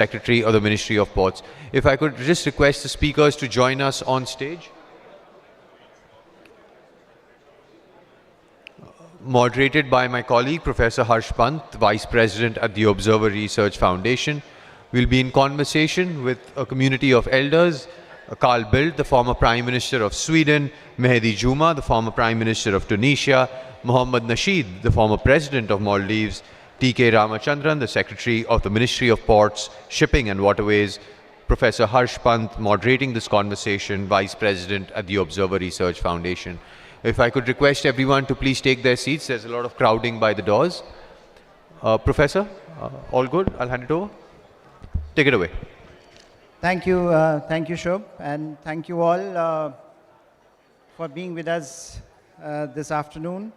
Secretary of the Ministry of Ports. If I could just request the speakers to join us on stage. Moderated by my colleague, Professor Harsh Pant, Vice President at the Observer Research Foundation. We'll be in conversation with a community of elders, Carl Bildt, the former Prime Minister of Sweden, Mehdi Juma, the former Prime Minister of Tunisia, Mohammad Nasheed, the former President of Maldives, T.K. Ramachandran, the Secretary of the Ministry of Ports, Shipping and Waterways, Professor Harsh Pant, moderating this conversation, Vice President at the Observer Research Foundation. If I could request everyone to please take their seats. There's a lot of crowding by the doors. Professor, all good? I'll hand it over. Take it away. Thank you, Shobh, and thank you all for being with us this afternoon.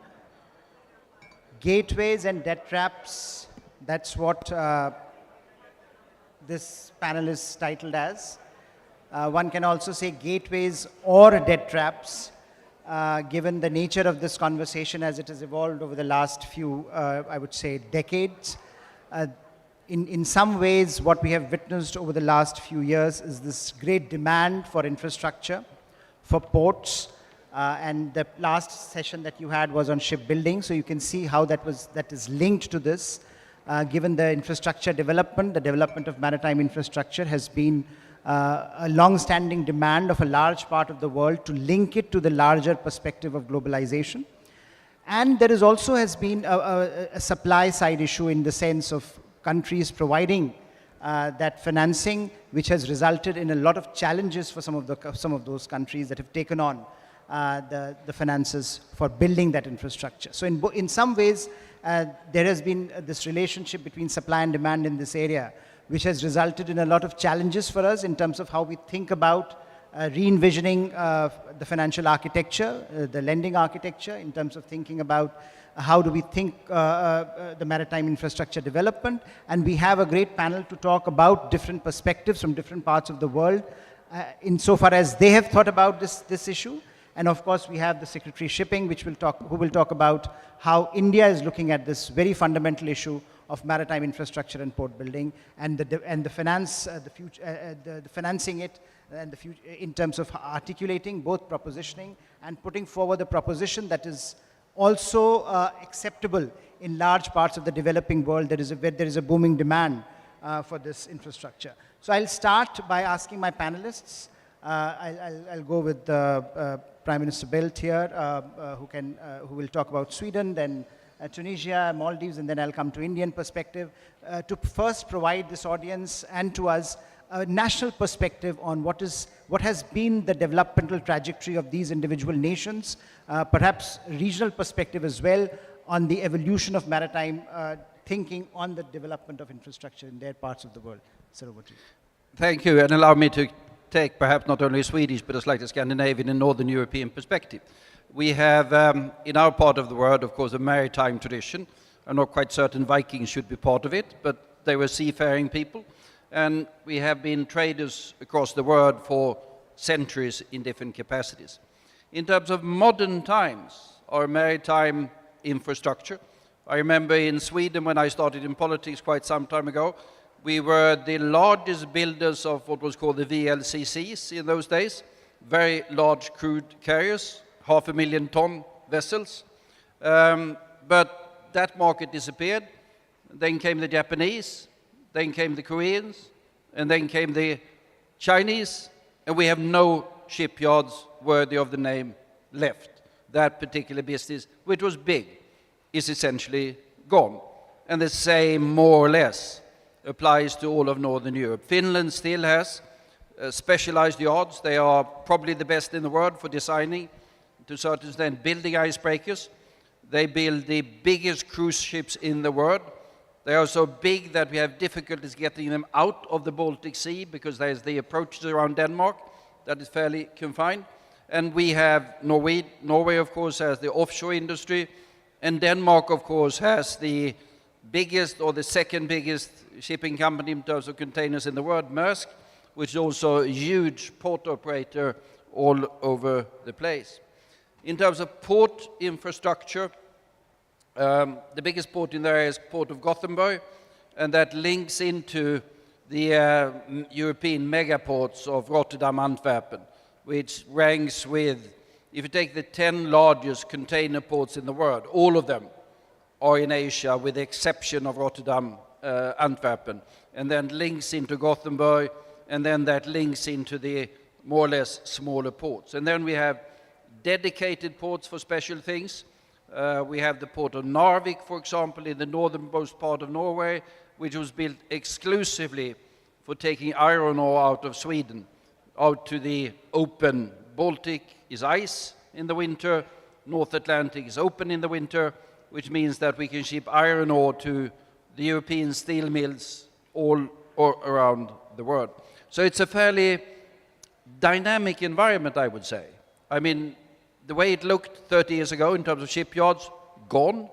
Gateways and debt traps, that's what this panel is titled as. One can also say gateways or debt traps, given the nature of this conversation as it has evolved over the last few, I would say, decades. In some ways, what we have witnessed over the last few years is this great demand for infrastructure, for ports, and the last session that you had was on shipbuilding, so you can see how that is linked to this. Given the infrastructure development, the development of maritime infrastructure has been a long-standing demand of a large part of the world to link it to the larger perspective of globalization. And there is also has been a supply side issue in the sense of countries providing that financing, which has resulted in a lot of challenges for some of those countries that have taken on the finances for building that infrastructure. So in some ways, there has been this relationship between supply and demand in this area, which has resulted in a lot of challenges for us in terms of how we think about re-envisioning the financial architecture, the lending architecture, in terms of thinking about how do we think the maritime infrastructure development. And we have a great panel to talk about different perspectives from different parts of the world insofar as they have thought about this issue. And of course, we have the Secretary Shipping, who will talk about how India is looking at this very fundamental issue of maritime infrastructure and port building, and the financing it, and the future in terms of articulating both propositioning and putting forward a proposition that is also acceptable in large parts of the developing world. There is a booming demand for this infrastructure. So I'll start by asking my panelists. I'll go with Prime Minister Bildt here, who will talk about Sweden, then Tunisia, Maldives, and then I'll come to Indian perspective to first provide this audience and to us a national perspective on what has been the developmental trajectory of these individual nations, perhaps regional perspective as well on the evolution of maritime thinking on the development of infrastructure in their parts of the world. Sir, over to you. Thank you, and allow me to take perhaps not only a Swedish but a slightly Scandinavian and Northern European perspective. We have, in our part of the world, of course, a maritime tradition. I'm not quite certain Vikings should be part of it, but they were seafaring people. And we have been traders across the world for centuries in different capacities. In terms of modern times, our maritime infrastructure, I remember in Sweden when I started in politics quite some time ago, we were the largest builders of what was called the VLCCs in those days, very large crude carriers, 500,000 ton vessels. But that market disappeared. Then came the Japanese, then came the Koreans, and then came the Chinese, and we have no shipyards worthy of the name left. That particular business, which was big, is essentially gone. And the same, more or less, applies to all of Northern Europe. Finland still has specialized yards. They are probably the best in the world for designing, to a certain extent, building icebreakers. They build the biggest cruise ships in the world. They are so big that we have difficulties getting them out of the Baltic Sea because there's the approaches around Denmark that is fairly confined. And we have Norway. Norway, of course, has the offshore industry. And Denmark, of course, has the biggest or the second biggest shipping company in terms of containers in the world, Maersk, which is also a huge port operator all over the place. In terms of port infrastructure, the biggest port in there is Port of Gothenburg, and that links into the European megaports of Rotterdam, Antwerpen, which ranks with, if you take the 10 largest container ports in the world, all of them are in Asia with the exception of Rotterdam, Antwerpen, and then links into Gothenburg, and then that links into the more or less smaller ports. And then we have dedicated ports for special things. We have the port of Narvik, for example, in the northernmost part of Norway, which was built exclusively for taking iron ore out of Sweden. Out to the open Baltic is ice in the winter, North Atlantic is open in the winter, which means that we can ship iron ore to the European steel mills all around the world. So it's a fairly dynamic environment, I would say. I mean, the way it looked 30 years ago in terms of shipyards, gone.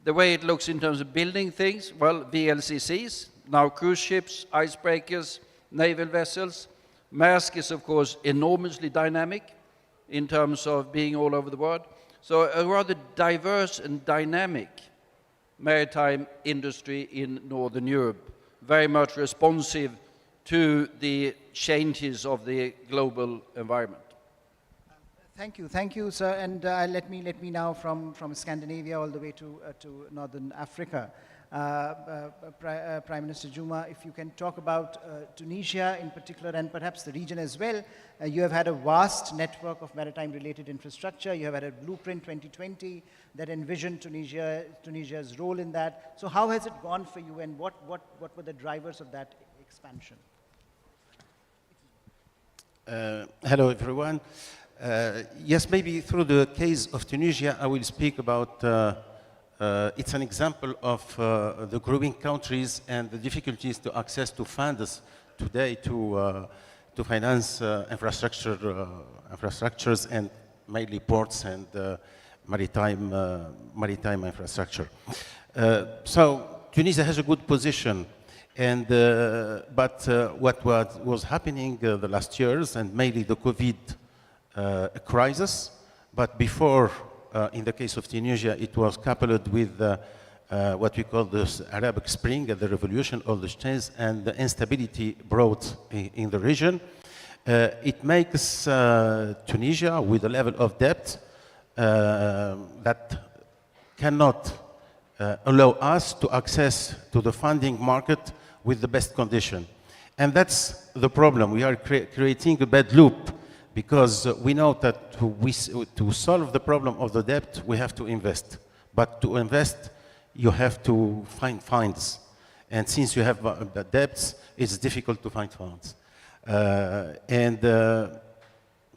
The way it looks in terms of building things, well, VLCCs, now cruise ships, icebreakers, naval vessels. Maersk is, of course, enormously dynamic in terms of being all over the world. So a rather diverse and dynamic maritime industry in Northern Europe, very much responsive to the changes of the global environment. Thank you, sir. And let me now from Scandinavia all the way to Northern Africa. Prime Minister Juma, if you can talk about Tunisia in particular and perhaps the region as well. You have had a vast network of maritime-related infrastructure. You have had a Blueprint 2020 that envisioned Tunisia's role in that. So how has it gone for you, and what were the drivers of that expansion? Hello, everyone. Yes, maybe through the case of Tunisia, I will speak about it's an example of the growing countries and the difficulties to access to funds today to finance infrastructures and mainly ports and maritime infrastructure. So Tunisia has a good position, and but what was happening the last years, and mainly the COVID crisis, but before, in the case of Tunisia, it was coupled with what we call the Arab Spring, the revolution of the change and the instability brought in the region. It makes Tunisia with a level of debt that cannot allow us to access to the funding market with the best condition. And that's the problem. We are creating a bad loop, because we know that to solve the problem of the debt, we have to invest. But to invest, you have to find funds. And since you have the debts, it's difficult to find funds.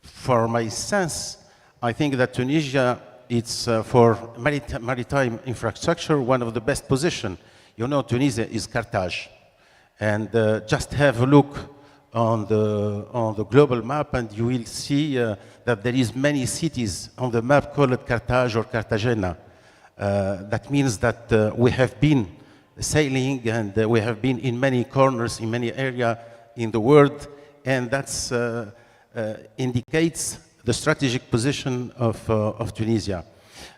For my sense, I think that Tunisia, it's for maritime infrastructure, one of the best positions. You know, Tunisia is Carthage. And just have a look on the global map, and you will see that there is many cities on the map called Carthage or Cartagena. That means that we have been sailing, and we have been in many corners, in many areas in the world, and that indicates the strategic position of Tunisia.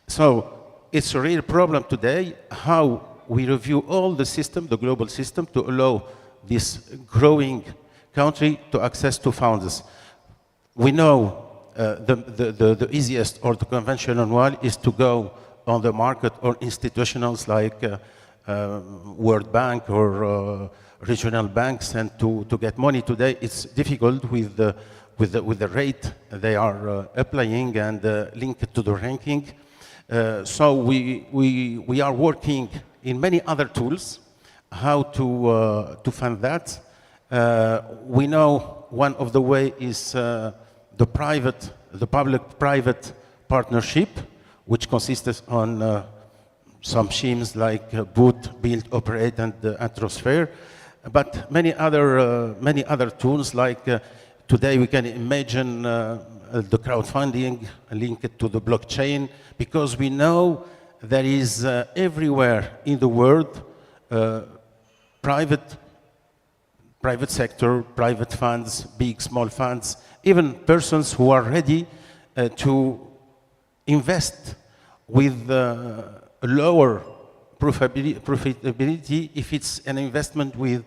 So it's a real problem today how we review all the system, the global system, to allow this growing country to access to funds. We know the easiest or the conventional one is to go on the market or institutionals like World Bank or regional banks, and to get money today it's difficult with the rate they are applying and linked to the ranking. So we are working in many other tools how to fund that. We know one of the way is the public-private partnership, which consists on some schemes like boot, build, operate, and transfer. But many other tools, like today we can imagine the crowdfunding linked to the blockchain, because we know there is everywhere in the world private sector, private funds, big, small funds, even persons who are ready to invest with a lower profitability if it's an investment with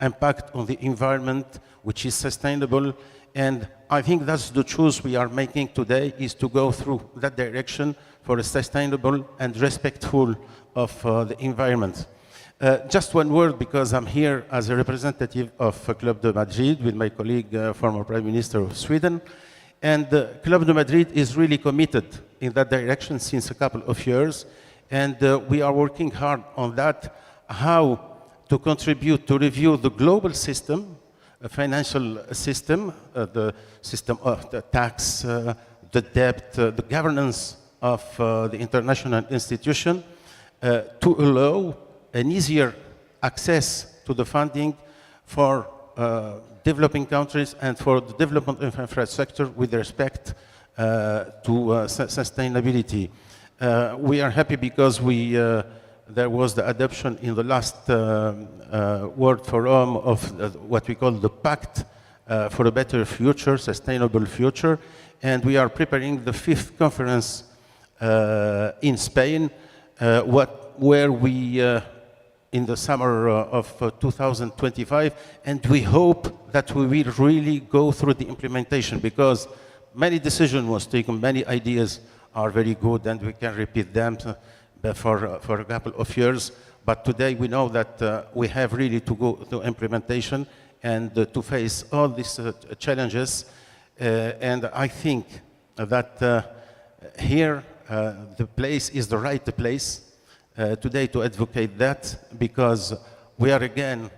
impact on the environment, which is sustainable. And I think that's the choice we are making today, is to go through that direction for a sustainable and respectful of the environment. Just one word, because I'm here as a representative of Club de Madrid with my colleague, former Prime Minister of Sweden. And Club de Madrid is really committed in that direction since a couple of years. And we are working hard on that, how to contribute to review the global system, a financial system, the system of the tax, the debt, the governance of the international institution, to allow an easier access to the funding for developing countries and for the development of infrastructure with respect to sustainability. We are happy because there was the adoption in the last World Forum of what we call the Pact for a Better Future, Sustainable Future, and we are preparing the 5th conference in Spain, where we in the summer of 2025, and we hope that we will really go through the implementation, because many decisions was taken, many ideas are very good, and we can repeat them for a couple of years. But today we know that we have really to go to implementation and to face all these challenges. And I think that here the place is the right place today to advocate that, because we are again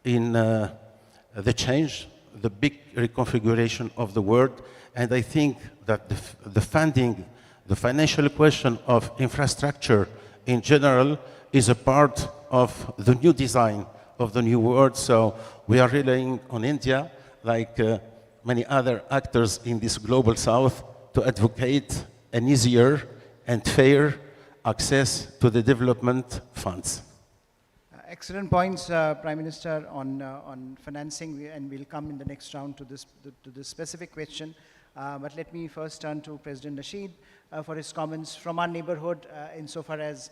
in the change, the big reconfiguration of the world. And I think that the funding, the financial question of infrastructure in general is a part of the new design of the new world. So we are relying on India, like many other actors in this global south, to advocate an easier and fair access to the development funds. Excellent points, Prime Minister, on financing, and we'll come in the next round to this specific question. But let me first turn to President Nasheed for his comments from our neighborhood insofar as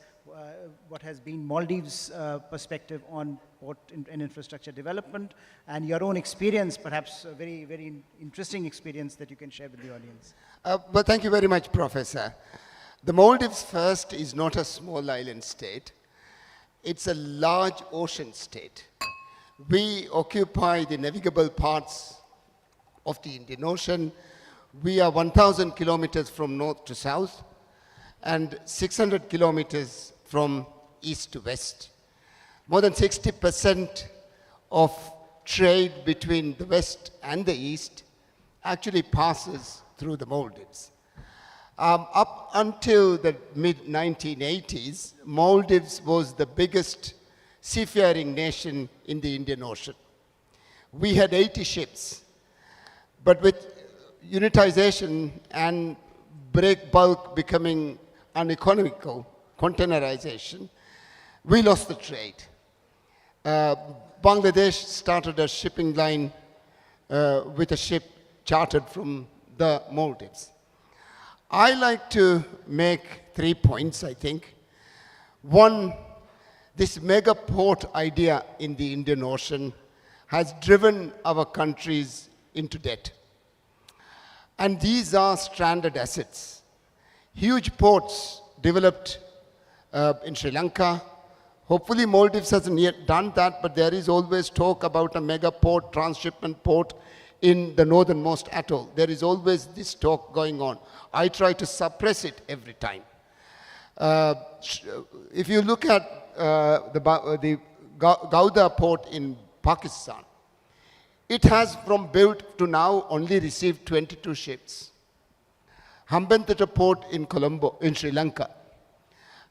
what has been Maldives' perspective on port and infrastructure development, and your own experience, perhaps a very, very interesting experience that you can share with the audience. Well, thank you very much, Professor. The Maldives first is not a small island state. It's a large ocean state. We occupy the navigable parts of the Indian Ocean. We are 1,000 kilometers from north to south and 600 kilometers from east to west. More than 60% of trade between the west and the east actually passes through the Maldives. Up until the mid-1980s, Maldives was the biggest seafaring nation in the Indian Ocean. We had 80 ships, but with unitization and break bulk becoming uneconomical, containerization, we lost the trade. Bangladesh started a shipping line with a ship chartered from the Maldives. I like to make 3 points, I think. One, this mega port idea in the Indian Ocean has driven our countries into debt. And these are stranded assets. Huge ports developed in Sri Lanka. Hopefully Maldives hasn't yet done that, but there is always talk about a mega port, transshipment port in the northernmost atoll. There is always this talk going on. I try to suppress it every time. If you look at the Gauda port in Pakistan, it has from built to now only received 22 ships. Hambantota port in Colombo, in Sri Lanka.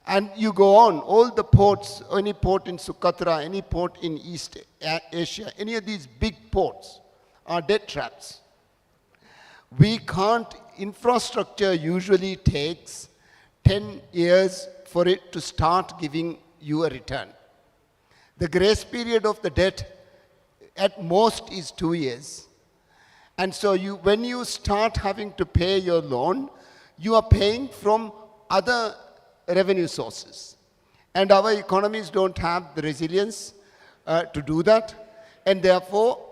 And you go on, all the ports, any port in Sumatra, any port in East Asia, any of these big ports are debt traps. We can't, infrastructure usually takes 10 years for it to start giving you a return. The grace period of the debt at most is 2 years. And so when you start having to pay your loan, you are paying from other revenue sources. And our economies don't have the resilience to do that. And therefore,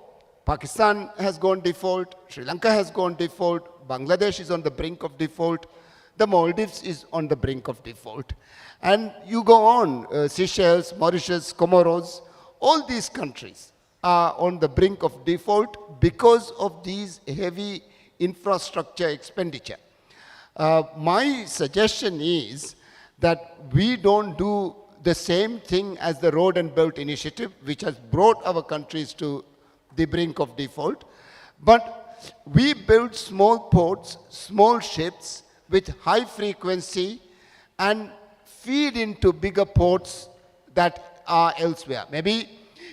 Pakistan has gone default, Sri Lanka has gone default, Bangladesh is on the brink of default, the Maldives is on the brink of default. And you go on, Seychelles, Mauritius, Comoros, all these countries are on the brink of default because of these heavy infrastructure expenditure. My suggestion is that we don't do the same thing as the Road and Belt Initiative, which has brought our countries to the brink of default, but we build small ports, small ships with high frequency and feed into bigger ports that are elsewhere. Maybe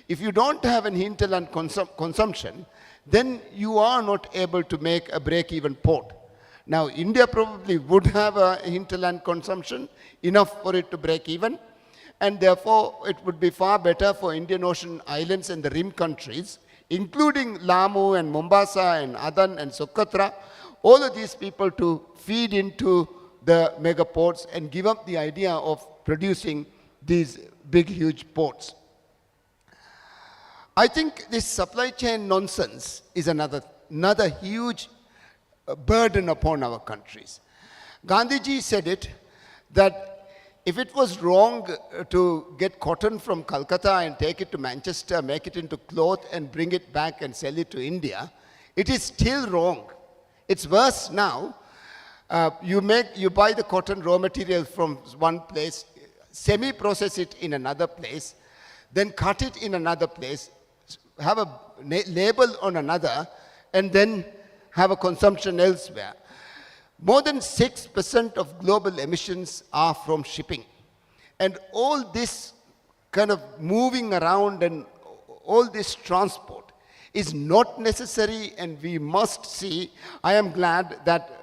if you don't have an hinterland consumption, then you are not able to make a break-even port. Now, India probably would have a hinterland consumption enough for it to break even, and therefore it would be far better for Indian Ocean islands and the rim countries, including Lamu and Mombasa and Adan and Socotra, all of these people to feed into the mega ports and give up the idea of producing these big, huge ports. I think this supply chain nonsense is another huge burden upon our countries. Gandhiji said it, that if it was wrong to get cotton from Calcutta and take it to Manchester, make it into cloth and bring it back and sell it to India, it is still wrong. It's worse now. You buy the cotton raw material from one place, semi-process it in another place, then cut it in another place, have a label on another, and then have a consumption elsewhere. More than 6% of global emissions are from shipping. And all this kind of moving around and all this transport is not necessary, and we must see. I am glad that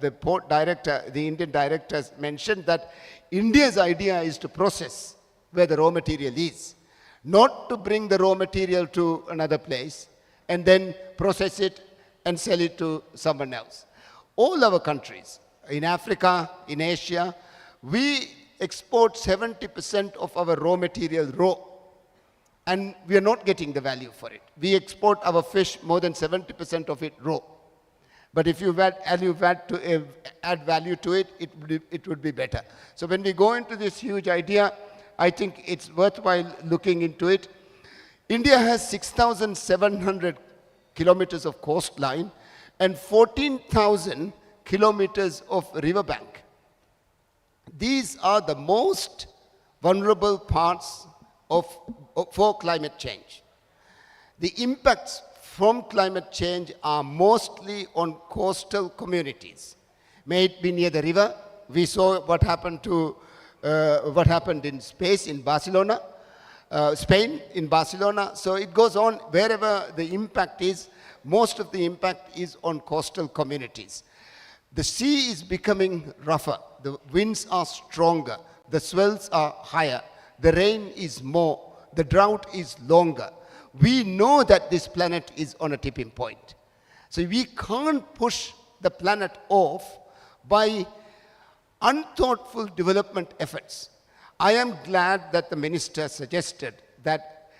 the port director, the Indian director, has mentioned that India's idea is to process where the raw material is, not to bring the raw material to another place and then process it and sell it to someone else. All our countries, in Africa, in Asia, we export 70% of our raw material raw, and we are not getting the value for it. We export our fish, more than 70% of it raw. But if you add value to it, it would be better. So when we go into this huge idea, I think it's worthwhile looking into it. India has 6,700 kilometers of coastline and 14,000 kilometers of riverbank. These are the most vulnerable parts for climate change. The impacts from climate change are mostly on coastal communities. May it be near the river. We saw what happened in Spain, in Barcelona. So it goes on wherever the impact is. Most of the impact is on coastal communities. The sea is becoming rougher. The winds are stronger. The swells are higher. The rain is more. The drought is longer. We know that this planet is on a tipping point. So we can't push the planet off by unthoughtful development efforts. I am glad that the minister suggested that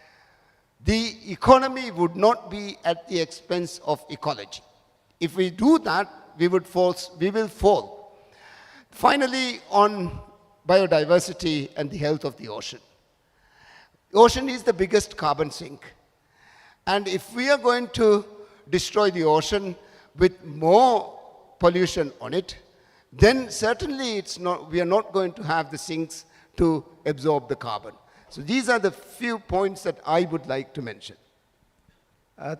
the economy would not be at the expense of ecology. If we do that, we will fall. Finally, on biodiversity and the health of the ocean. The ocean is the biggest carbon sink. And if we are going to destroy the ocean with more pollution on it, then certainly we are not going to have the sinks to absorb the carbon. So these are the few points that I would like to mention.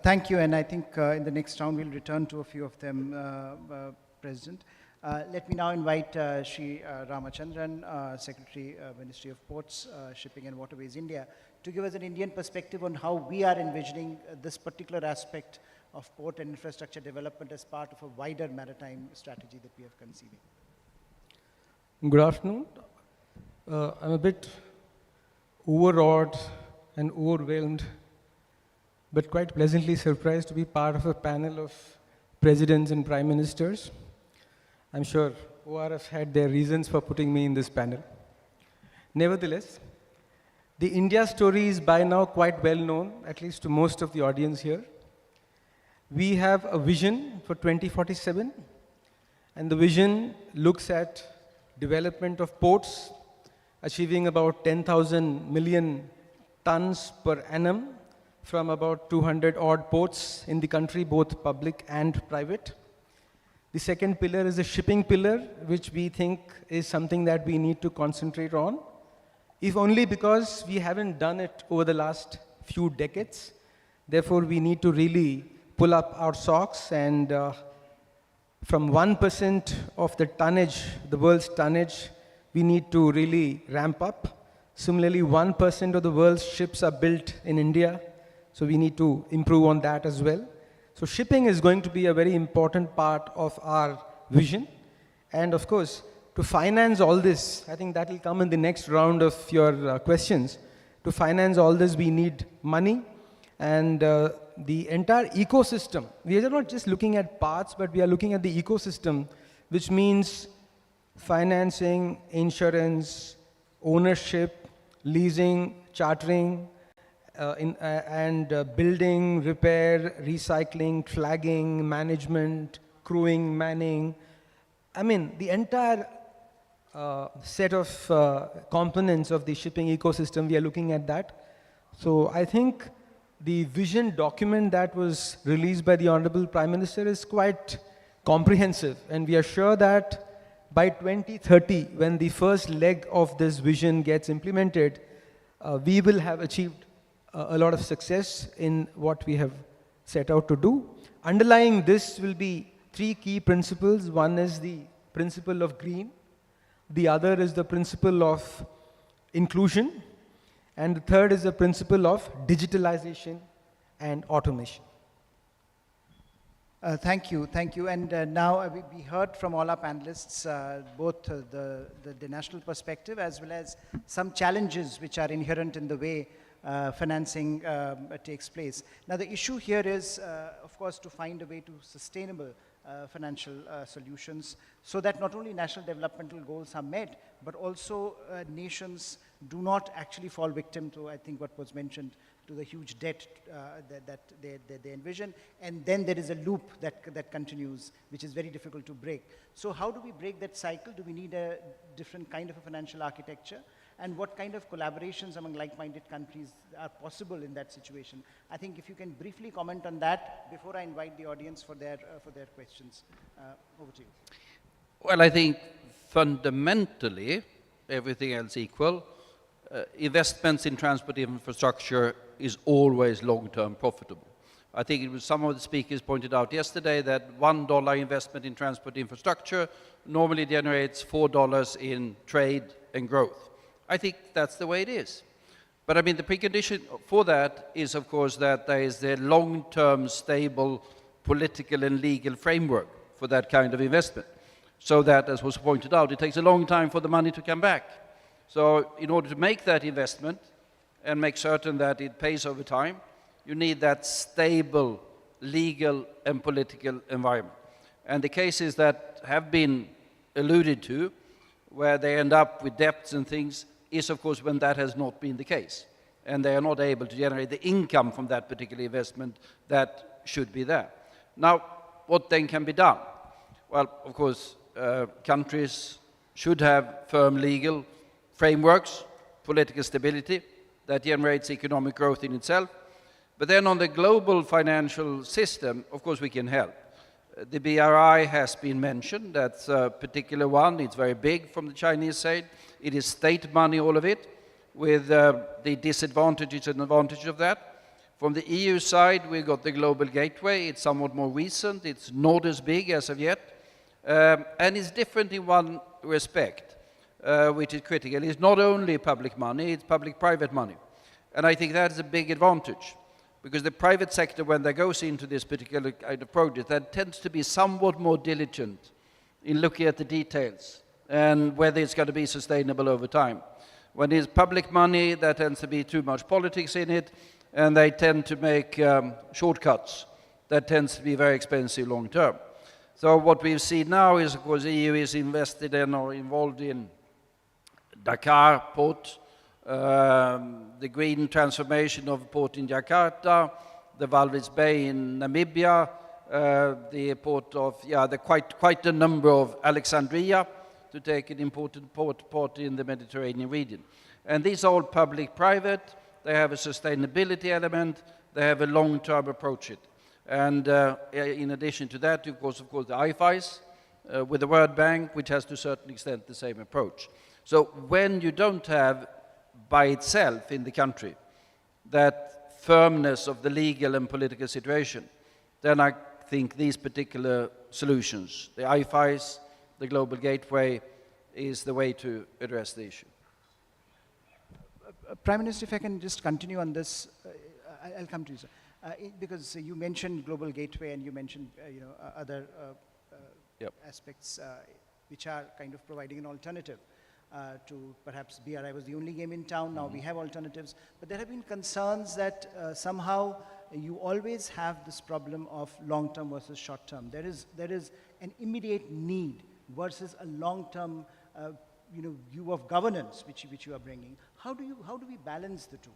Thank you, and I think in the next round we'll return to a few of them, President. Let me now invite Shri Ramachandran, Secretary, Ministry of Ports, Shipping and Waterways, India, to give us an Indian perspective on how we are envisioning this particular aspect of port and infrastructure development as part of a wider maritime strategy that we are conceiving. Good afternoon. I'm a bit overawed and overwhelmed, but quite pleasantly surprised to be part of a panel of presidents and prime ministers. I'm sure ORF had their reasons for putting me in this panel. Nevertheless, The India story is by now quite well known, at least to most of the audience here. We have a vision for 2047, and the vision looks at development of ports, achieving about 10,000 million tons per annum from about 200 odd ports in the country, both public and private. The second pillar is a shipping pillar, which we think is something that we need to concentrate on, if only because we haven't done it over the last few decades. Therefore, we need to really pull up our socks, and from 1% of the tonnage, the world's tonnage, we need to really ramp up. Similarly, 1% of the world's ships are built in India, so we need to improve on that as well. So shipping is going to be a very important part of our vision. And of course, to finance all this, I think that will come in the next round of your questions. To finance all this, we need money. And the entire ecosystem, we are not just looking at parts, but we are looking at the ecosystem, which means financing, insurance, ownership, leasing, chartering, and building, repair, recycling, flagging, management, crewing, manning. I mean, the entire set of components of the shipping ecosystem, we are looking at that. So I think the vision document that was released by the Honorable Prime Minister is quite comprehensive, and we are sure that by 2030, when the first leg of this vision gets implemented, we will have achieved a lot of success in what we have set out to do. Underlying this will be three key principles. One is the principle of green, the other is the principle of inclusion, and the third is the principle of digitalization and automation. Thank you. And now we heard from all our panelists, both the national perspective as well as some challenges which are inherent in the way financing takes place. Now the issue here is, of course, to find a way to sustainable financial solutions so that not only national developmental goals are met, but also nations do not actually fall victim to, I think what was mentioned, to the huge debt that they envision. And then there is a loop that continues, which is very difficult to break. So how do we break that cycle? Do we need a different kind of a financial architecture? And what kind of collaborations among like-minded countries are possible in that situation? I think if you can briefly comment on that before I invite the audience for their questions. Over to you. Well, I think fundamentally, everything else equal, investments in transport infrastructure is always long-term profitable. I think it was some of the speakers pointed out yesterday that $1 investment in transport infrastructure normally generates $4 in trade and growth. I think that's the way it is. But I mean, the precondition for that is, of course, that there is a long-term, stable political and legal framework for that kind of investment. So that, as was pointed out, it takes a long time for the money to come back. So in order to make that investment and make certain that it pays over time, you need that stable legal and political environment. And the cases that have been alluded to, where they end up with debts and things, is of course when that has not been the case. And they are not able to generate the income from that particular investment that should be there. Now, what then can be done? Well, of course, countries should have firm legal frameworks, political stability that generates economic growth in itself. But then on the global financial system, of course, we can help. The BRI has been mentioned. That's a particular one. It's very big from the Chinese side. It is state money, all of it, with the disadvantages and advantages of that. From the EU side, we've got the Global Gateway. It's somewhat more recent. It's not as big as of yet. And it's different in one respect, which is critical. It's not only public money, it's public-private money. And I think that is a big advantage. Because the private sector, when they goes into this particular kind of project, that tends to be somewhat more diligent in looking at the details and whether it's going to be sustainable over time. When it's public money, there tends to be too much politics in it, and they tend to make shortcuts. That tends to be very expensive long term. So what we've seen now is, of course, the EU is invested in or involved in Dakar port, the green transformation of a port in Jakarta, the Walvis Bay in Namibia, the port of, quite a number of Alexandria, to take an important port in the Mediterranean region. And these are all public-private, they have a sustainability element, they have a long-term approach to it. And in addition to that, of course, the IFIs with the World Bank, which has to a certain extent the same approach. So when you don't have by itself in the country that firmness of the legal and political situation, then I think these particular solutions, the IFIs, the Global Gateway, is the way to address the issue. Prime Minister, if I can just continue on this, I'll come to you, sir. Because you mentioned Global Gateway and you mentioned other aspects which are kind of providing an alternative to perhaps BRI was the only game in town. Now we have alternatives, but there have been concerns that somehow you always have this problem of long-term versus short-term. There is an immediate need versus a long-term view of governance which you are bringing. How do we balance the two?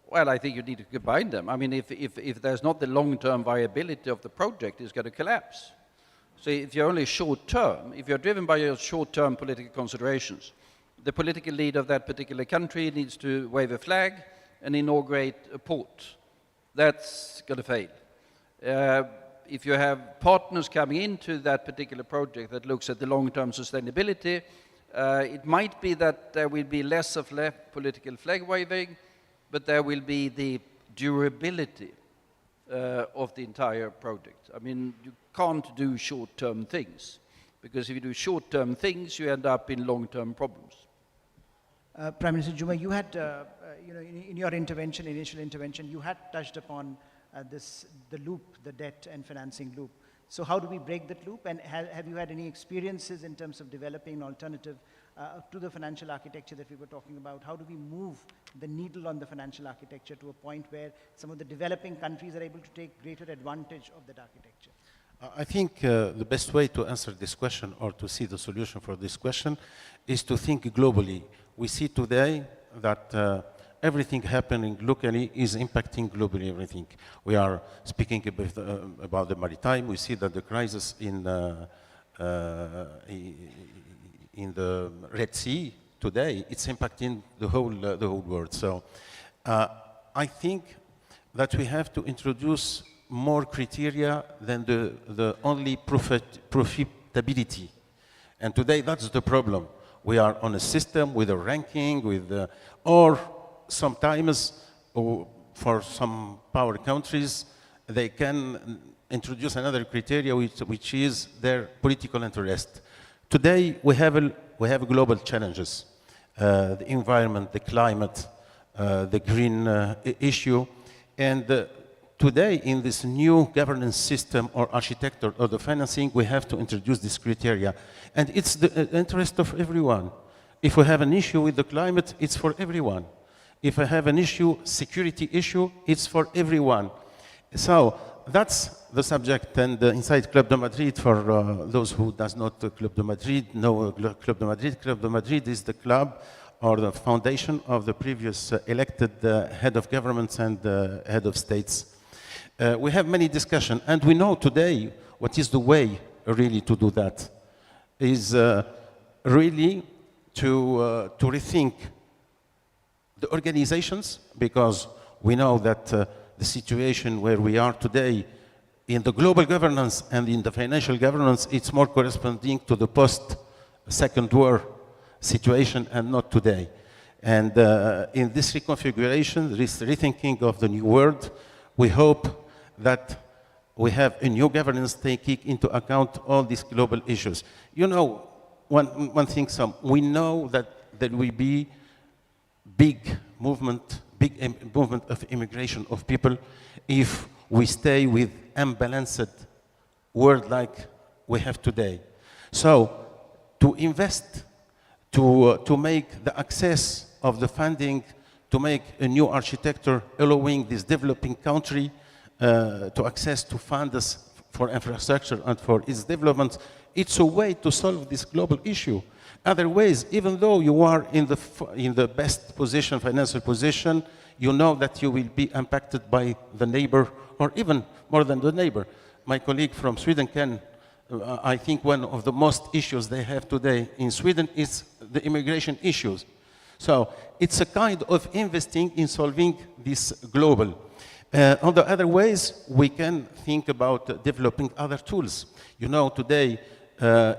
Well, I think you need to combine them. I mean, if there's not the long-term viability of the project, it's going to collapse. So if you're only short-term, if you're driven by your short-term political considerations, the political leader of that particular country needs to wave a flag and inaugurate a port. That's going to fail. If you have partners coming into that particular project that looks at the long-term sustainability, it might be that there will be less of political flag waving, but there will be the durability of the entire project. I mean, you can't do short-term things, because if you do short-term things, you end up in long-term problems. Prime Minister Juma, you had, in your initial intervention, you had touched upon the loop, the debt and financing loop. So how do we break that loop? And have you had any experiences in terms of developing an alternative to the financial architecture that we were talking about? How do we move the needle on the financial architecture to a point where some of the developing countries are able to take greater advantage of that architecture? I think the best way to answer this question or to see the solution for this question is to think globally. We see today that everything happening locally is impacting globally everything. We are speaking about the Maritime. We see that the crisis in the Red Sea today, it's impacting the whole world. So I think that we have to introduce more criteria than the only profitability. And today that's the problem. We are on a system with a ranking, or sometimes for some power countries, they can introduce another criteria which is their political interest. Today we have global challenges, the environment, the climate, the green issue, and today in this new governance system or architecture of the financing, we have to introduce this criteria, and it's the interest of everyone. If we have an issue with the climate, it's for everyone. If I have an issue, security issue, it's for everyone. So that's the subject, and inside Club de Madrid, for those who does not Club de Madrid know Club de Madrid. Club de Madrid is the club or the foundation of the previous elected head of governments and head of states. We have many discussions, and we know today what is the way really to do that, is really to rethink the organizations, because we know that the situation where we are today in the global governance and in the financial governance, it's more corresponding to the post-Second War situation and not today. And in this reconfiguration, this rethinking of the new world, we hope that we have a new governance taking into account all these global issues. You know, one thing, we know that there will be big movement of immigration of people if we stay with unbalanced world like we have today. So to invest, to make the access of the funding, to make a new architecture allowing this developing country to access to funds for infrastructure and for its development, it's a way to solve this global issue. Other ways, even though you are in the best position, financial position, you know that you will be impacted by the neighbor, or even more than the neighbor. My colleague from Sweden can, I think one of the most issues they have today in Sweden is the immigration issues. So it's a kind of investing in solving this global. On the other ways, we can think about developing other tools. You know, today,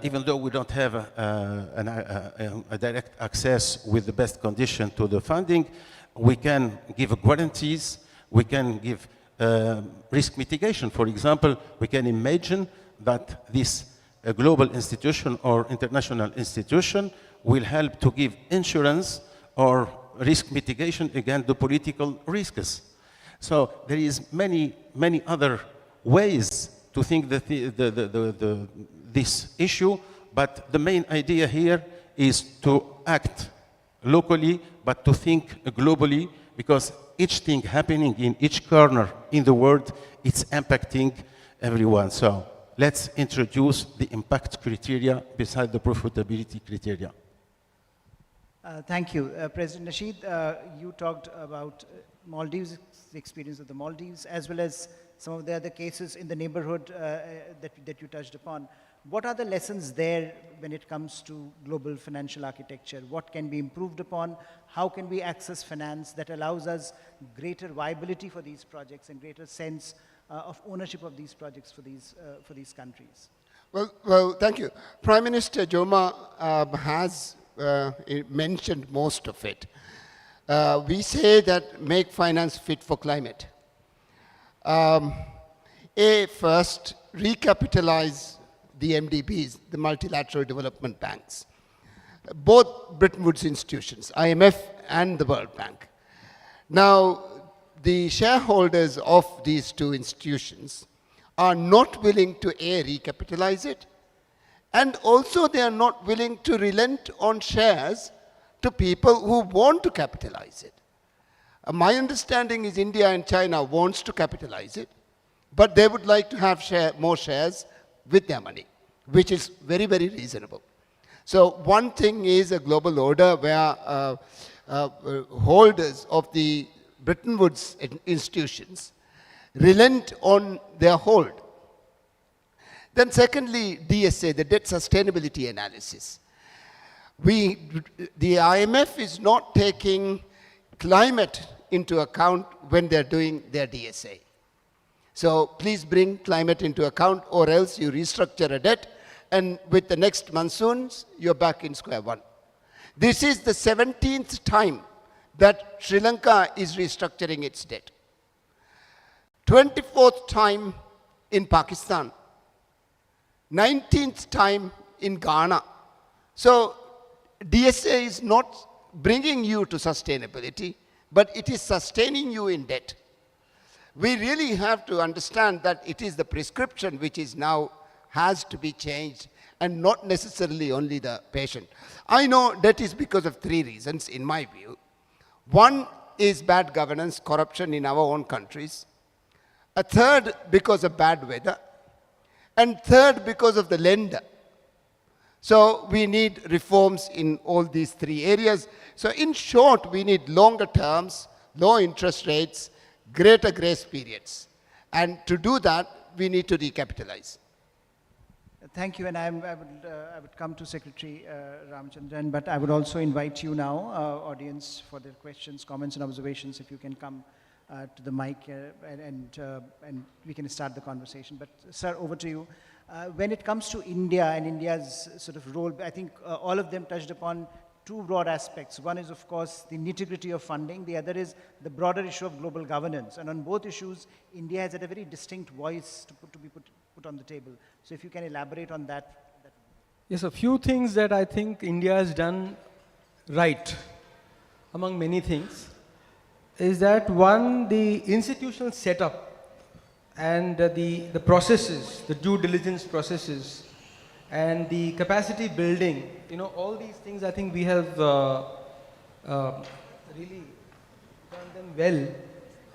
even though we don't have a direct access with the best condition to the funding, we can give guarantees, we can give risk mitigation. For example, we can imagine that this global institution or international institution will help to give insurance or risk mitigation against the political risks. So there is many other ways to think that this issue, but the main idea here is to act locally, but to think globally, because each thing happening in each corner in the world, it's impacting everyone. So let's introduce the impact criteria beside the profitability criteria. Thank you. President Nasheed, you talked about Maldives, the experience of the Maldives, as well as some of the other cases in the neighborhood that you touched upon. What are the lessons there when it comes to global financial architecture? What can be improved upon? How can we access finance that allows us greater viability for these projects and greater sense of ownership of these projects for these countries? Well, thank you. Prime Minister Joma has mentioned most of it. We say that make finance fit for climate. First, recapitalize the MDBs, the multilateral development banks, both Bretton Woods institutions, IMF and the World Bank. Now, the shareholders of these two institutions are not willing to recapitalize it, and also they are not willing to relent on shares to people who want to capitalize it. My understanding is India and China wants to capitalize it, but they would like to have more shares with their money, which is very, very reasonable. So one thing is a global order where holders of the Bretton Woods institutions relent on their hold. Then secondly, DSA, the debt sustainability analysis. The IMF is not taking climate into account when they're doing their DSA. So please bring climate into account, or else you restructure a debt, and with the next monsoons, you're back in square one. This is the 17th time that Sri Lanka is restructuring its debt. 24th time in Pakistan. 19th time in Ghana. So DSA is not bringing you to sustainability, but it is sustaining you in debt. We really have to understand that it is the prescription which is now has to be changed, and not necessarily only the patient. I know debt is because of three reasons, in my view. One is bad governance, corruption in our own countries. A third, because of bad weather. And third, because of the lender. So we need reforms in all these three areas. So in short, we need longer terms, low interest rates, greater grace periods. And to do that, we need to recapitalize. Thank you, and I would come to Secretary Ramachandran, but I would also invite you now, audience, for their questions, comments, and observations. If you can come to the mic and we can start the conversation. But sir, over to you. When it comes to India and India's sort of role, I think all of them touched upon two broad aspects. One is, of course, the nitty-gritty of funding. The other is the broader issue of global governance. And on both issues, India has had a very distinct voice to be put on the table. So if you can elaborate on that. Yes, a few things that I think India has done right, among many things, is that one, the institutional setup and the processes, the due diligence processes, and the capacity building, all these things I think we have really done them well,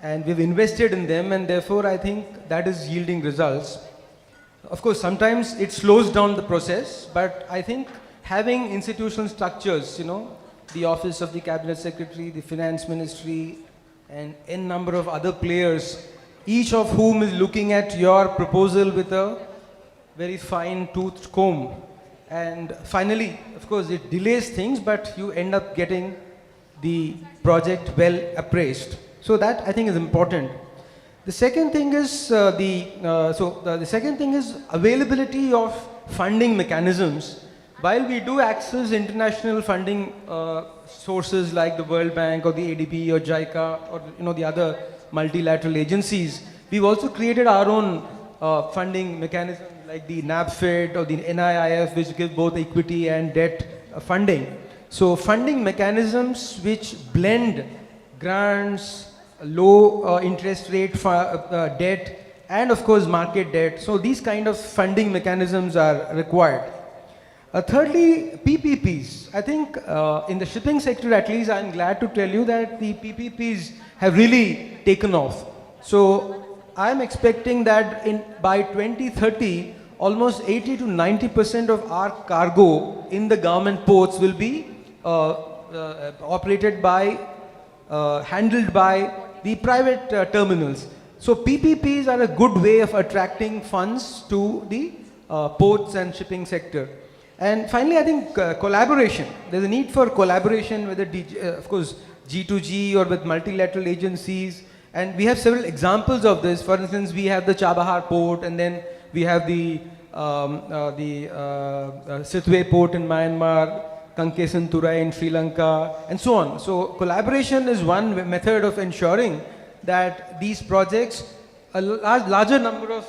and we've invested in them, and therefore I think that is yielding results. Of course, sometimes it slows down the process, but I think having institutional structures, the office of the cabinet secretary, the finance ministry, and n number of other players, each of whom is looking at your proposal with a very fine toothed comb. And finally, of course, it delays things, but you end up getting the project well appraised. So that I think is important. The second thing is the second thing is availability of funding mechanisms. While we do access international funding sources like the World Bank or the ADB or JICA or the other multilateral agencies, we've also created our own funding mechanism like the NABFID or the NIIF, which give both equity and debt funding. So funding mechanisms which blend grants, low interest rate debt, and of course market debt. So these kind of funding mechanisms are required. Thirdly, PPPs. I think in the shipping sector at least, I'm glad to tell you that the PPPs have really taken off. So I'm expecting that by 2030, almost 80 to 90% of our cargo in the government ports will be operated by, handled by the private terminals. So PPPs are a good way of attracting funds to the ports and shipping sector. And finally, I think collaboration. There's a need for collaboration with of course, G2G or with multilateral agencies. And we have several examples of this. For instance, we have the Chabahar port, and then we have the Sitwe port in Myanmar, Kankesan Turai in Sri Lanka, and so on. So collaboration is one method of ensuring that these projects, a larger number of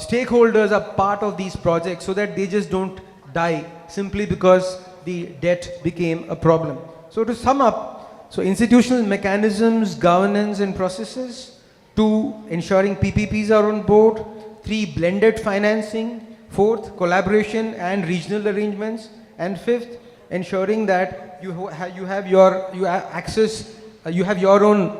stakeholders are part of these projects so that they just don't die simply because the debt became a problem. So to sum up, so institutional mechanisms, governance and processes. 2, ensuring PPPs are on board. 3, blended financing. 4th, collaboration and regional arrangements. And 5th, ensuring that you have your own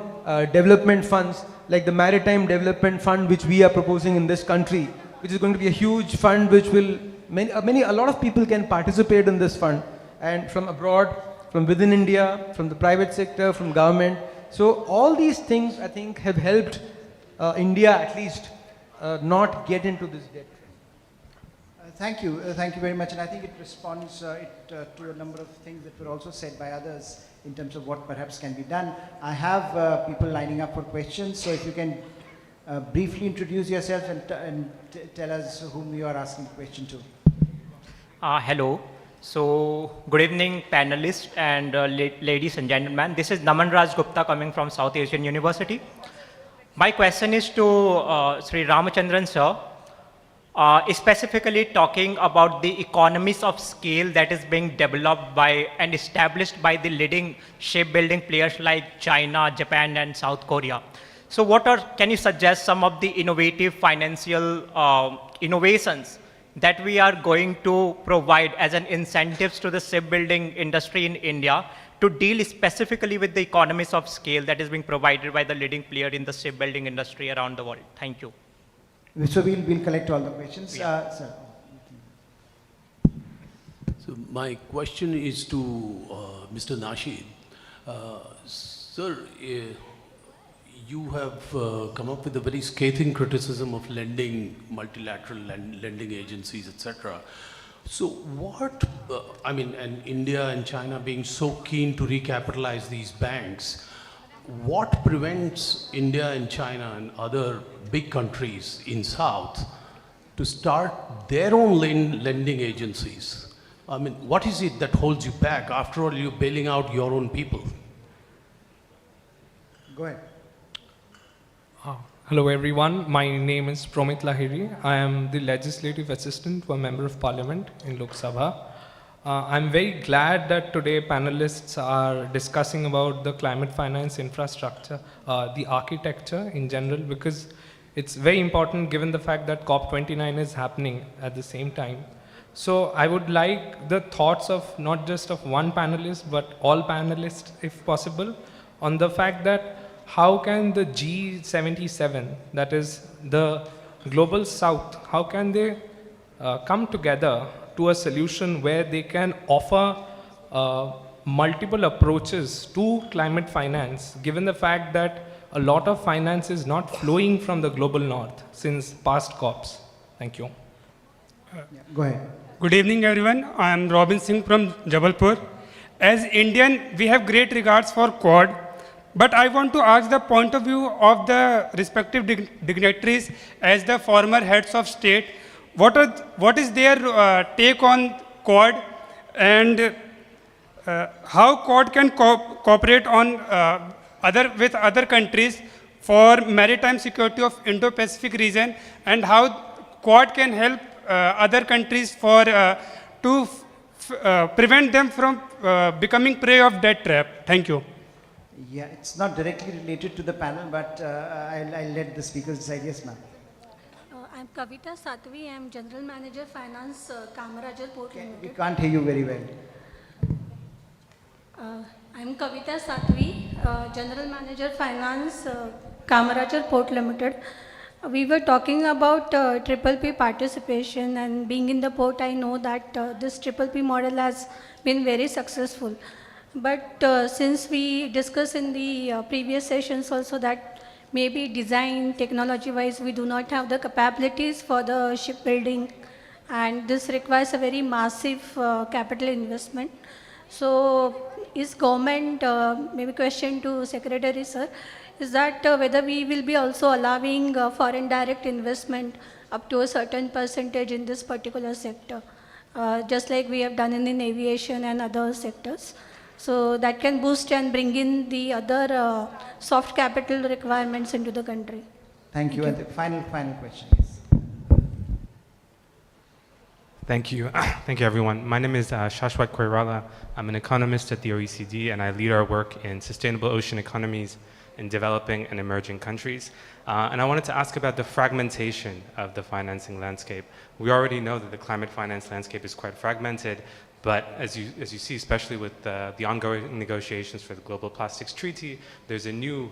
development funds, like the Maritime Development Fund, which we are proposing in this country, which is going to be a huge fund, which will a lot of people can participate in this fund, and from abroad, from within India, from the private sector, from government. So all these things, I think, have helped India at least not get into this debt. Thank you very much, and I think it responds to a number of things that were also said by others in terms of what perhaps can be done. I have people lining up for questions, so if you can briefly introduce yourself and tell us whom you are asking the question to. Hello. So, good evening, panelists and ladies and gentlemen. This is Naman Raj Gupta coming from South Asian University. My question is to Sri Ramachandran sir. Specifically talking about the economies of scale that is being developed by and established by the leading shipbuilding players like China, Japan, and South Korea. So can you suggest some of the innovative financial innovations that we are going to provide as an incentives to the shipbuilding industry in India to deal specifically with the economies of scale that is being provided by the leading player in the shipbuilding industry around the world? Thank you. So we'll collect all the questions. Yeah. Sir. So my question is to Mr. Nasheed. Sir, you have come up with a very scathing criticism of lending, multilateral lending agencies, etc. So what, and India and China being so keen to recapitalize these banks, what prevents India and China and other big countries in South to start their own lending agencies? What is it that holds you back? After all, you're bailing out your own people. Go ahead. Hello everyone, my name is Promit Lahiri. I am the Legislative Assistant to a Member of Parliament in Lok Sabha. I'm very glad that today panelists are discussing about the climate finance infrastructure, the architecture in general, because it's very important given the fact that COP29 is happening at the same time. So I would like the thoughts of not just of one panelist, but all panelists, if possible, on the fact that how can the G77, that is the Global South, how can they come together to a solution where they can offer multiple approaches to climate finance, given the fact that a lot of finance is not flowing from the global north since past COPs? Thank you. Go ahead. Good evening, everyone. I am Robin Singh from Jabalpur. As Indian, we have great regards for Quad, but I want to ask the point of view of the respective dignitaries as the former heads of state. What is their take on Quad, and how Quad can cooperate on with other countries for maritime security of Indo-Pacific region, and how Quad can help other countries for to prevent them from becoming prey of debt trap. Thank you. Yeah, it's not directly related to the panel, but I'll let the speakers decide. Yes, ma'am. I'm Kavita Satvi. I'm General Manager Finance, Kamarajal Port We Limited. can't hear you very well. I'm Kavita Satvi, General Manager Finance, Kamarajal Port Limited. We were talking about triple P participation, and being in the port, I know that this triple P model has been very successful. But since we discussed in the previous sessions also that maybe design, technology-wise, we do not have the capabilities for the shipbuilding, and this requires a very massive capital investment. So is government, maybe question to Secretary Sir, is that whether we will be also allowing foreign direct investment up to a certain percentage in this particular sector, just like we have done in aviation and other sectors. So that can boost and bring in the other soft capital requirements into the country. Thank you. Thank And you. the final question is. Thank you. Thank you, everyone. My name is Shashwat Koirala. I'm an economist at the OECD, and I lead our work in sustainable ocean economies in developing and emerging countries. And I wanted to ask about the fragmentation of the financing landscape. We already know that the climate finance landscape is quite fragmented, but as you see, especially with the ongoing negotiations for the Global Plastics Treaty, there's a new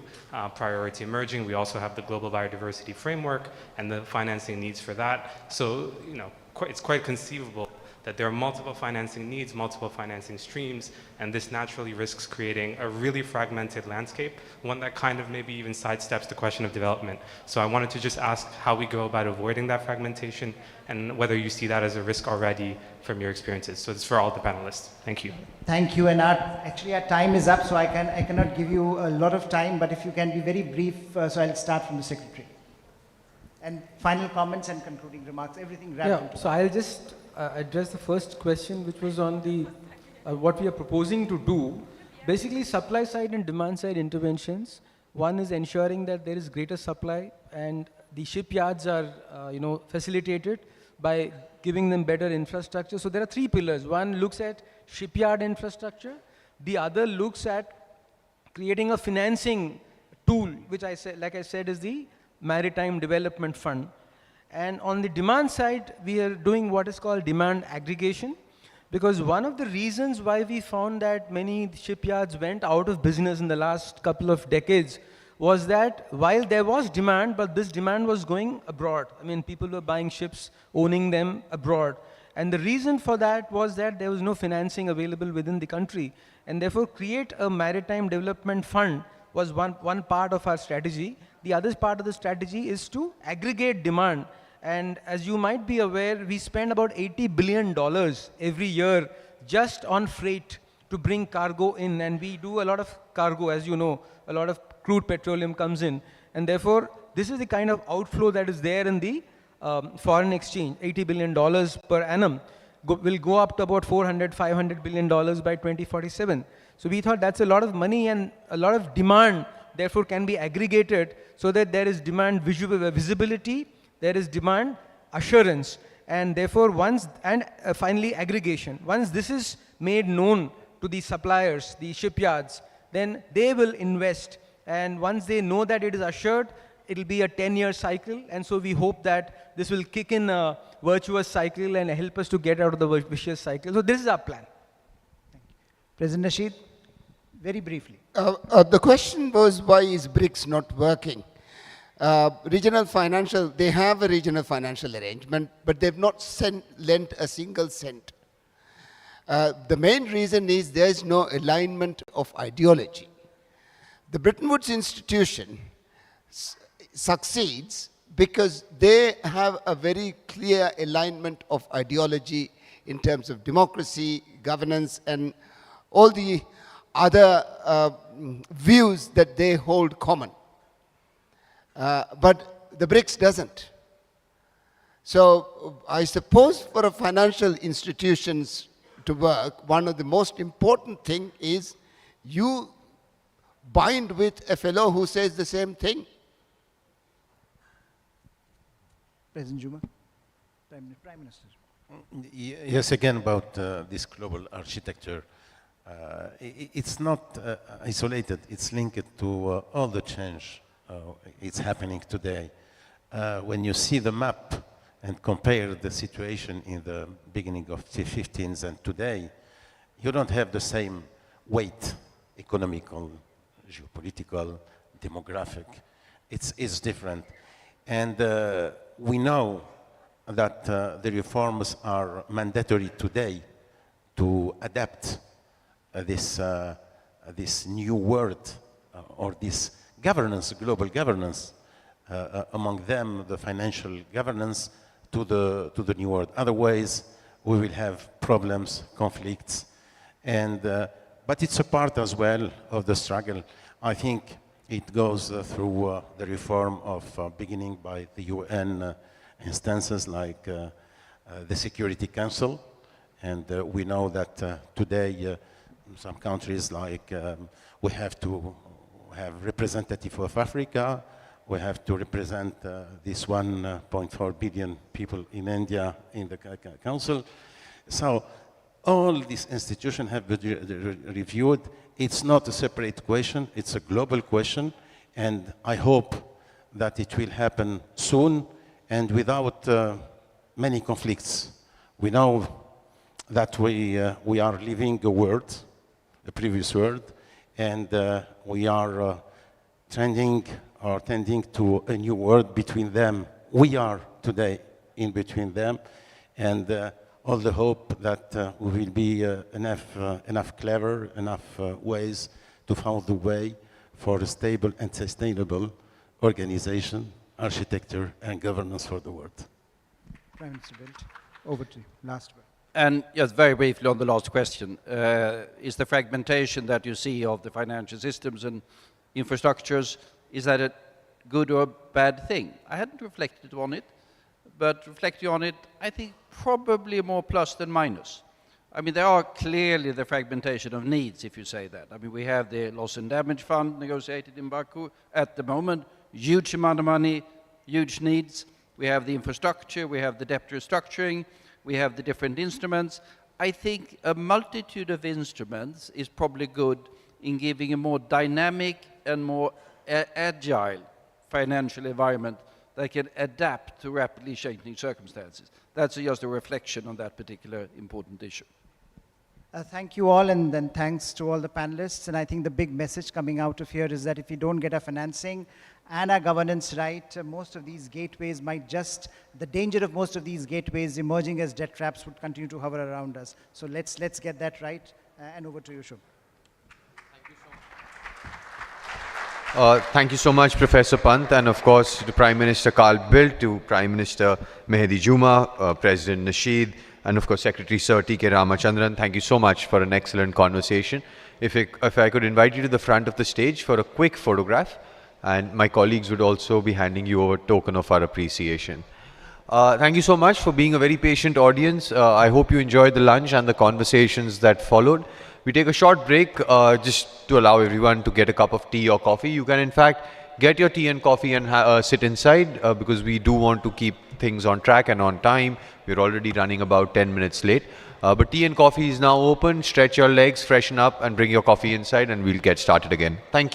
priority emerging. We also have the Global Biodiversity Framework and the financing needs for that. So, it's quite conceivable that there are multiple financing needs, multiple financing streams, and this naturally risks creating a really fragmented landscape, one that kind of maybe even sidesteps the question of development. So I wanted to just ask how we go about avoiding that fragmentation and whether you see that as a risk already from your experiences. So it's for all the panelists. Thank you. Thank you. And actually our time is up, so I cannot give you a lot of time, but if you can be very brief, so I'll start from the Secretary. And final comments and concluding remarks, everything wrapped into. So I'll just address the first question, which was on the what we are proposing to do. Basically, supply side and demand side interventions. One is ensuring that there is greater supply, and the shipyards are facilitated by giving them better infrastructure. So there are three pillars. One looks at shipyard infrastructure. The other looks at creating a financing tool, which like I said, is the Maritime Development Fund. And on the demand side, we are doing what is called demand aggregation, because one of the reasons why we found that many shipyards went out of business in the last couple of decades was that while there was demand, but this demand was going abroad. I mean, people were buying ships, owning them abroad. And the reason for that was that there was no financing available within the country. And therefore, create a Maritime Development Fund was one part of our strategy. The other part of the strategy is to aggregate demand. And as you might be aware, we spend about $80 billion every year just on freight to bring cargo in. And we do a lot of cargo, as you know, a lot of crude petroleum comes in. And therefore, this is the kind of outflow that is there in the foreign exchange. $80 billion per annum will go up to about $400–500 billion by 2047. So we thought that's a lot of money and a lot of demand, therefore can be aggregated so that there is demand visibility, there is demand assurance, and therefore finally aggregation. Once this is made known to the suppliers, the shipyards, then they will invest. And once they know that it is assured, it will be a 10-year cycle. And so we hope that this will kick in a virtuous cycle and help us to get out of the vicious cycle. So this is our plan. Thank you. President Nasheed, very briefly. The question was, why is BRICS not working? Regional financial, they have a regional financial arrangement, but they've not lent a single cent. The main reason is there is no alignment of ideology. The Bretton Woods institution succeeds because they have a very clear alignment of ideology in terms of democracy, governance, and all the other views that they hold common. But the BRICS doesn't. So I suppose for a financial institutions to work, one of the most important thing is you bind with a fellow who says the same thing. President Juma, Prime Minister. Yes, again about this global architecture. It's not isolated, it's linked to all the change it's happening today. When you see the map and compare the situation in the beginning of the 15th and today, you don't have the same weight, economical, geopolitical, demographic. It's different. And we know that the reforms are mandatory today to adapt this new world or this governance, global governance, among them the financial governance to the new world. Otherwise, we will have problems, conflicts, and but it's a part as well of the struggle. I think it goes through the reform of beginning by the UN instances like the Security Council, and we know that today some countries like we have to have representative of Africa, we have to represent this 1.4 billion people in India in the council. So all these institutions have been reviewed. It's not a separate question, it's a global question, and I hope that it will happen soon and without many conflicts. We know that we are living a world, a previous world, and we are tending to a new world between them. We are today in between them, and all the hope that we will be enough clever, enough ways to find the way for a stable and sustainable organization, architecture, and governance for the world. Prime Minister Bildt, over to you. Last word. And just very briefly on the last question, is the fragmentation that you see of the financial systems and infrastructures, is that a good or bad thing? I hadn't reflected on it, but reflecting on it, I think probably more plus than minus. I mean, there are clearly the fragmentation of needs, if you say that. I mean, we have the loss and damage fund negotiated in Baku at the moment, huge amount of money, huge needs. We have the infrastructure, we have the debt restructuring, we have the different instruments. I think a multitude of instruments is probably good in giving a more dynamic and more agile financial environment that can adapt to rapidly changing circumstances. That's just a reflection on that particular important issue. Thank you all, and then thanks to all the panelists. And I think the big message coming out of here is that if we don't get our financing and our governance right, most of these gateways might just, the danger of most of these gateways emerging as debt traps would continue to hover around us. So let's get that right. And over to you, Shubh. Thank you so much, Professor Pant, and of course to Prime Minister Carl Bildt, to Prime Minister Mehdi Juma, President Nasheed, and of course Secretary Sir T.K. Ramachandran. Thank you so much for an excellent conversation. If I could invite you to the front of the stage for a quick photograph, and my colleagues would also be handing you a token of our appreciation. Thank you so much for being a very patient audience. I hope you enjoyed the lunch and the conversations that followed. We take a short break just to allow everyone to get a cup of tea or coffee. You can in fact get your tea and coffee and sit inside because we do want to keep things on track and on time. We're already running about 10 minutes late. But tea and coffee is now open. Stretch your legs, freshen up, and bring your coffee inside, and we'll get started again. Thank you.